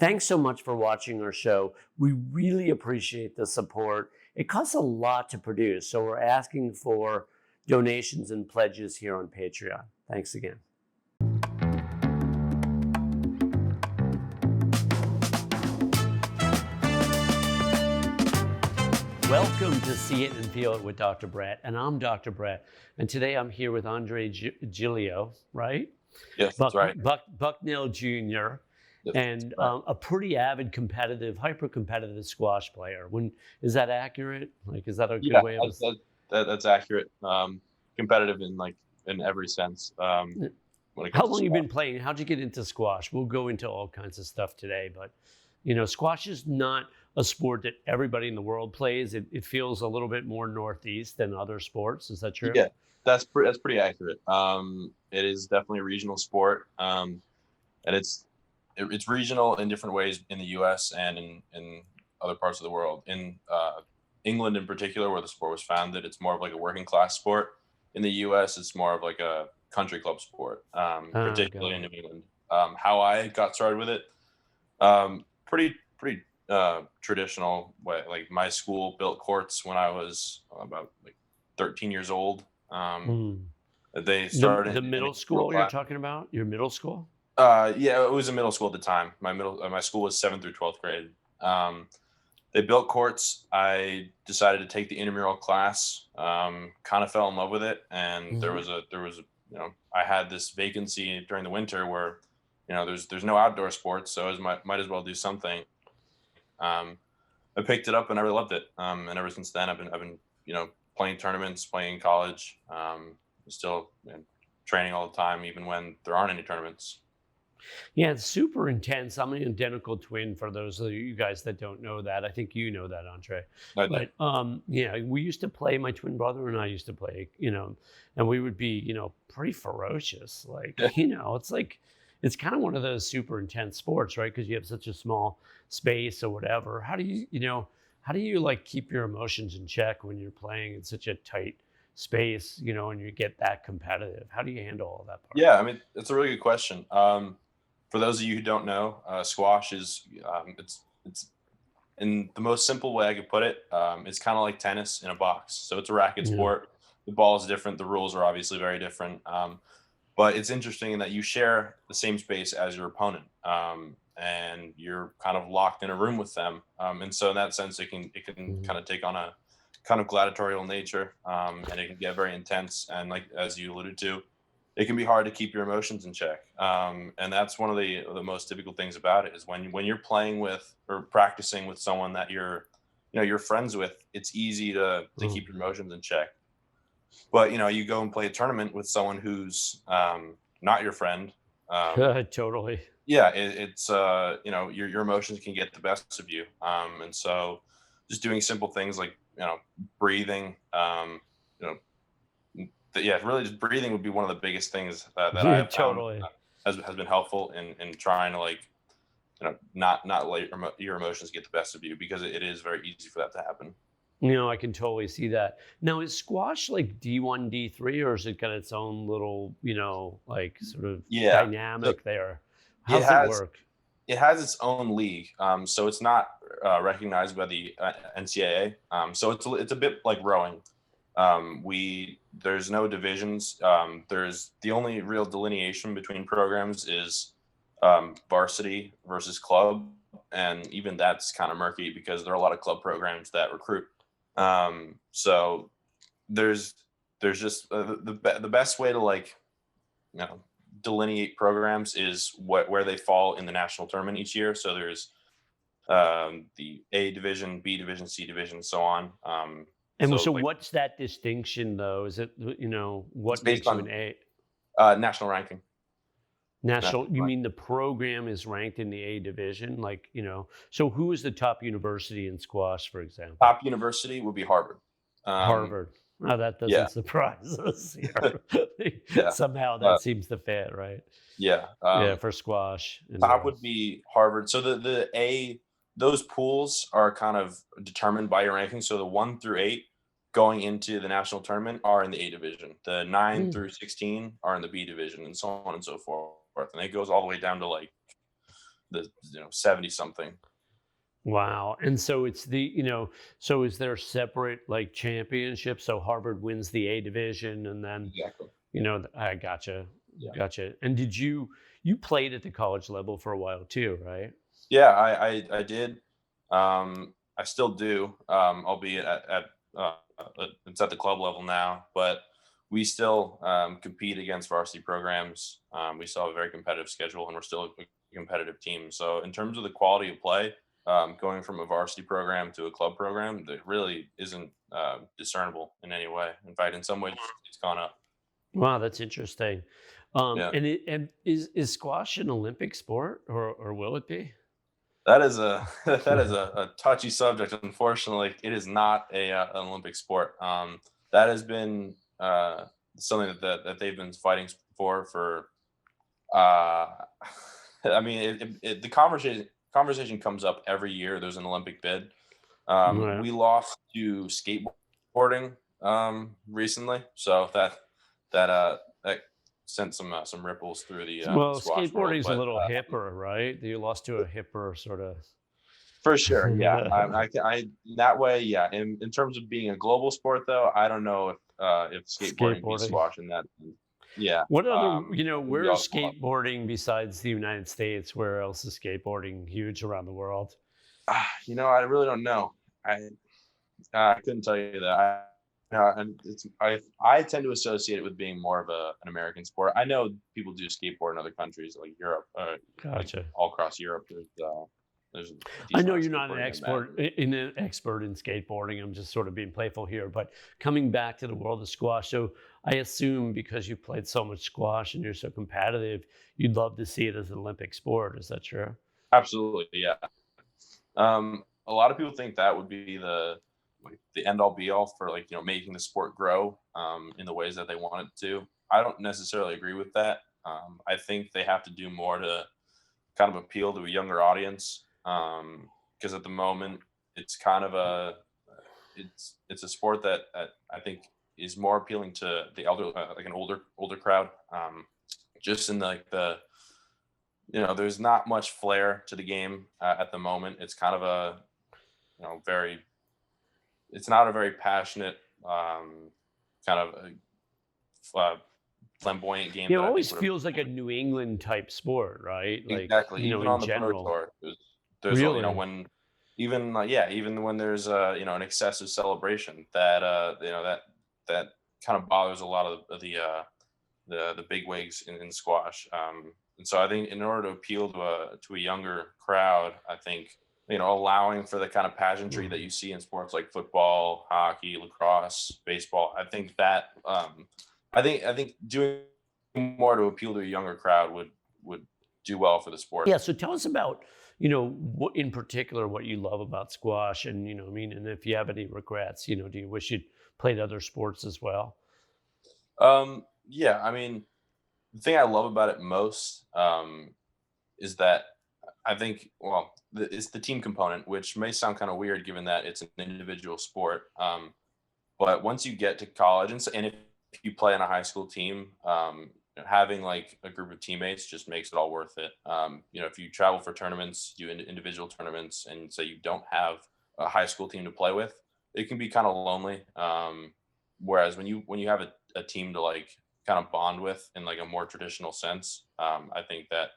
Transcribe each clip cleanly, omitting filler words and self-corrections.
Thanks so much for watching our show. We really appreciate the support. It costs a lot to produce, so we're asking for donations and pledges here on Patreon. Thanks again. Welcome to See It and Feel It with Dr. Brett, and I'm Dr. Brett. And today I'm here with Andre Giglio, right? Yes, that's right. Bucknell Jr. Yes, that's and right. a pretty avid, hyper-competitive squash player. Is that accurate? Like, is that a good Yeah, way of that's accurate. Competitive in every sense. When it How comes to long you sport. been playing? How'd you get into squash? We'll go into all kinds of stuff today, but squash is not a sport that everybody in the world plays. It feels a little bit more Northeast than other sports. Is that true? Yeah, that's pretty accurate. It is definitely a regional sport, and it's regional in different ways in the U.S. and in other parts of the world. In England, in particular, where the sport was founded, it's more of like a working class sport. In the U.S., it's more of like a country club sport, particularly Got in it. New England. How I got started with it, pretty traditional way. Like my school built courts when I was about like 13 years old. Mm. They The started in middle April school you're class. talking about? Your middle school? Yeah, it was a middle school at the time. My school was 7th through 12th grade. They built courts. I decided to take the intramural class. Kind of fell in love with it, and Mhm. I had this vacancy during the winter where there's no outdoor sports, so might as well do something. Um, I picked it up and I really loved it. And ever since then, I've been playing tournaments, playing in college, still training all the time, even when there aren't any tournaments. Yeah, it's super intense. I'm an identical twin for those of you guys that don't know that. I think you know that, Andre. I do. But yeah, we used to play, my twin brother and I used to play, and we would be, pretty ferocious. Yeah, Like, it's kind of one of those super intense sports, right? Because you have such a small space or whatever. How do you like keep your emotions in check when you're playing in such a tight space, and you get that competitive? How do you handle all that part? yeah. I mean, it's a really good question. For those of you who don't know, squash is it's in the most simple way I could put it. It's kind of like tennis in a box. So it's a racket Yeah. sport. The ball is different. The rules are obviously very different. But it's interesting in that you share the same space as your opponent, and you're kind of locked in a room with them. And so in that sense, it can Mhm. kind of take on a kind of gladiatorial nature, and it can get very intense. And like as you alluded to, it can be hard to keep your emotions in check. And that's one of the most difficult things about it is when you're playing with or practicing with someone that you're friends with. It's easy to keep your Mhm. emotions in check. But you go and play a tournament with someone who's not your friend. Totally. Yeah, it's your emotions can get the best of you, and so just doing simple things like breathing. You know, yeah, really just breathing would be one of the biggest things that I Yeah, have found totally. has been helpful in trying to like not let your emotions get the best of you because it is very easy for that to happen. I can totally see that. Now, is squash like D1, D3, or is it got its own little, like sort of Yeah, so dynamic there? it How's it has work? it has its own league, so it's not recognized by the NCAA. So it's a bit like rowing. We There's no divisions. There's the only real delineation between programs is varsity versus club, and even that's kind of murky because there are a lot of club programs that recruit. So there's there's just the best way to like you know delineate programs is where they fall in the national tournament each year. So there's the A division, B division, C division, and so on. And So so, like what's that distinction, though? Is it, it's what based makes you on an A national ranking. National national? You ranking. mean the program is ranked in the A division? Like, so who is the top university in squash, for example? Top university would be Harvard. Um, Harvard. Oh, that doesn't yeah, surprise us here. yeah, Somehow uh, that seems to fit, right? yeah. Yeah, for squash and Top would be Harvard. So the A those pools are kind of determined by your ranking. So the 1 through 8 going into the national tournament are in the A division. The 9 through 16 are in the B division, and so on and so forth. And it goes all the way down to like the 70 something. Wow. And so it's so is there separate like championships? So Harvard wins the A division and then, Exactly. I gotcha. Yeah. Gotcha. And you played at the college level for a while too, right? Yeah, I did. I still do, albeit it's at the club level now, but we still compete against varsity programs. We still have a very competitive schedule, and we're still a competitive team. So in terms of the quality of play, going from a varsity program to a club program, that really isn't discernible in any way. In fact, in some ways, it's gone up. Wow, that's interesting. Yeah. And is squash an Olympic sport or will it be? That is a that is a touchy subject. Unfortunately, it is not an Olympic sport. That has been something that they've been fighting for. Uh, I mean, the conversation comes up every year. There's an Olympic bid. Right. We lost to skateboarding recently, so that sent some ripples through the Well, squash world. skateboarding's a But little hipper, right? You lost to a hipper sort of. for sure, yeah. I in that way, yeah. In terms of being a global sport, though, I don't know if skateboarding beats Skateboarding. squash in that. Yeah, What other, we where's all come up. skateboarding besides the United States? Where else is skateboarding huge around the world? I really don't know. I couldn't tell you that. And I tend to associate it with being more of an American sport. I know people do skateboard in other countries like Europe, like Gotcha. all across Europe. There's a I decent know amount you're of not an skateboarding in that. expert in skateboarding. I'm just sort of being playful here. But coming back to the world of squash, so I assume because you played so much squash and you're so competitive, you'd love to see it as an Olympic sport. Is that true? Absolutely, yeah. A lot of people think that would be the end all be all for making the sport grow in the ways that they want it to. I don't necessarily agree with that. I think they have to do more to kind of appeal to a younger audience because at the moment it's kind of it's a sport that I think is more appealing to the elder like an older crowd. Just in there's not much flair to the game at the moment. It's kind of a very it's not a very passionate kind of flamboyant game It that I think always would have. feels like a New England type sport, right? Like, Exactly. Even in on the pro general. tour, there's Really? when even yeah, even when there's an excessive celebration that that kind of bothers a lot of the big wigs in squash. And so I think in order to appeal to a younger crowd, I think allowing for the kind of pageantry that you see in sports like football, hockey, lacrosse, baseball. I think doing more to appeal to a younger crowd would do well for the sport. Yeah. So tell us about, what in particular, what you love about squash and, and if you have any regrets, do you wish you'd played other sports as well? Yeah, I mean, the thing I love about it most is that I think, well, it's the team component, which may sound kind of weird given that it's an individual sport. But once you get to college, and if you play on a high school team, having like a group of teammates just makes it all worth it. If you travel for tournaments, do individual tournaments, and say you don't have a high school team to play with, it can be kind of lonely. Whereas when you have a team to like kind of bond with in like a more traditional sense, I think that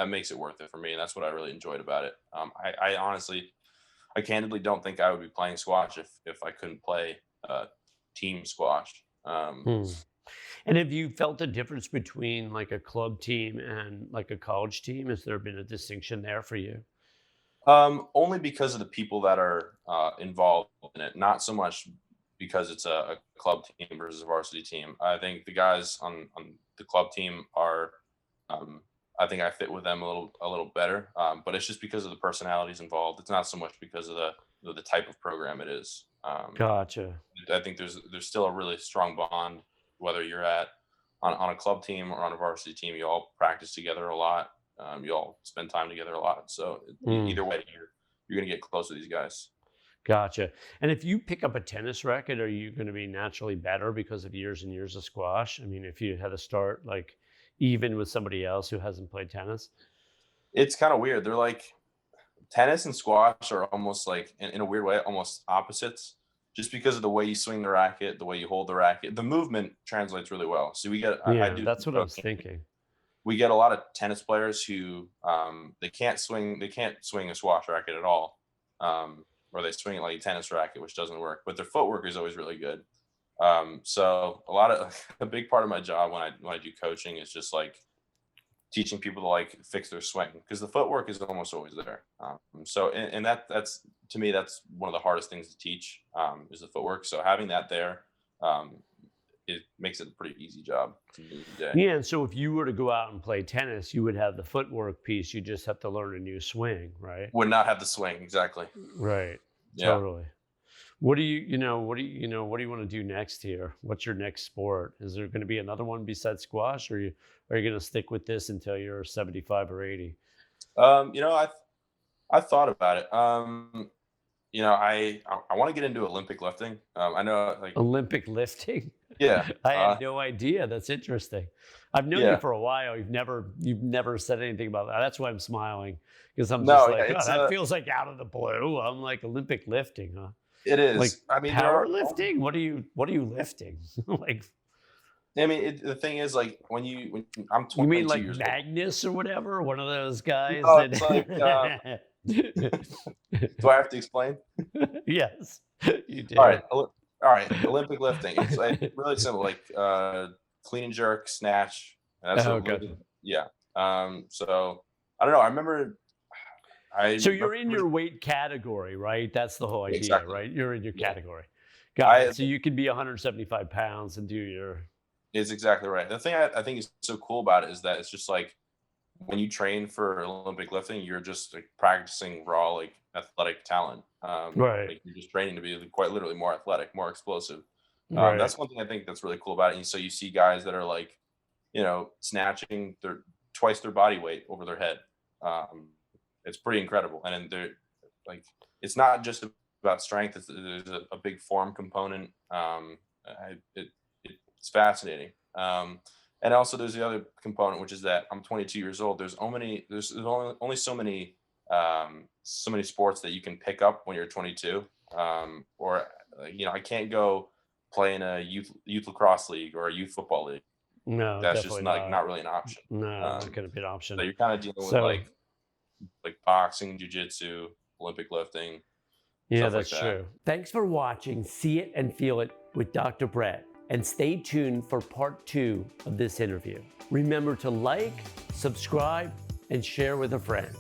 makes it worth it for me, and that's what I really enjoyed about it. I honestly, I candidly don't think I would be playing squash if I couldn't play team squash. Hmm. And have you felt a difference between like a club team and like a college team? Has there been a distinction there for you? Only because of the people that are involved in it, not so much because it's a club team versus a varsity team. I think the guys on the club team are, um, I think I fit with them a little better. But it's just because of the personalities involved. It's not so much because of the type of program it is. Gotcha. I think there's still a really strong bond whether you're on a club team or on a varsity team. You all practice together a lot. You all spend time together a lot. So Hmm. either way, you're gonna get close to these guys. Gotcha. And if you pick up a tennis racket, are you going to be naturally better because of years and years of squash? I mean, if you had to start like even with somebody else who hasn't played tennis? It's kind of weird. They're like tennis and squash are almost like in a weird way, almost opposites. Just because of the way you swing the racket, the way you hold the racket, the movement translates really well. So I Yeah, do that's some what I was coaching. thinking. We get a lot of tennis players who they can't swing a squash racket at all, or they swing it like a tennis racket, which doesn't work. But their footwork is always really good. So a lot of a big part of my job when I do coaching is just like teaching people to like fix their swing because the footwork is almost always there. And that's to me that's one of the hardest things to teach is the footwork. So having that there, um, it makes it a pretty easy job to do today. Yeah, and so if you were to go out and play tennis, you would have the footwork piece. You just have to learn a new swing, right? Would not have the swing exactly. Right. Yeah. Totally. What do you want to do next here? What's your next sport? Is there going to be another one besides squash, or are you going to stick with this until you're 75 or 80? You know, I thought about it. You know, I want to get into Olympic lifting. I know like Olympic lifting? yeah, I had no idea. That's interesting. I've known you yeah. for a while. You've never said anything about that. That's why I'm smiling because I'm just No, yeah, like, oh, it's that feels like out of the blue. I'm like Olympic lifting, huh? it Like is. I mean, there are. powerlifting? What are you lifting? Like I mean, the thing is, like when I'm you mean 22 like years old. Magnus or whatever? One of those guys No, it's like. that Do I have to explain? yes, you All do. right, all right. Olympic lifting. It's like really simple, like clean and jerk, snatch. That's Oh, what. gotcha. Yeah. So I don't know. I remember. So you're in your weight category, right? That's the whole idea, Exactly. right? You're in your Yeah. category. Got I it. So you can be 175 pounds and do your is exactly right. The thing I think is so cool about it is that it's just like when you train for Olympic lifting, you're just like practicing raw like athletic talent. right, Like you're just training to be like, quite literally more athletic, more explosive. right. That's one thing I think that's really cool about it. And so you see guys that are like, you know, snatching their twice their body weight over their head. Um, it's pretty incredible. And then they're like, it's not just about strength. There's a big form component. It's fascinating. And also there's the other component, which is that I'm 22 years old. There's only so many sports that you can pick up when you're 22. Or you know, I can't go play in a youth lacrosse league or a youth football league. No, That's just definitely not. not really an option. No, not Um, going to be an so option. you're kind of dealing with So like boxing, jujitsu, Olympic lifting, yeah, stuff like that's that. true. Thanks for watching See It and Feel It with Dr. Brett. And stay tuned for part 2 of this interview. Remember to like, subscribe, and share with a friend.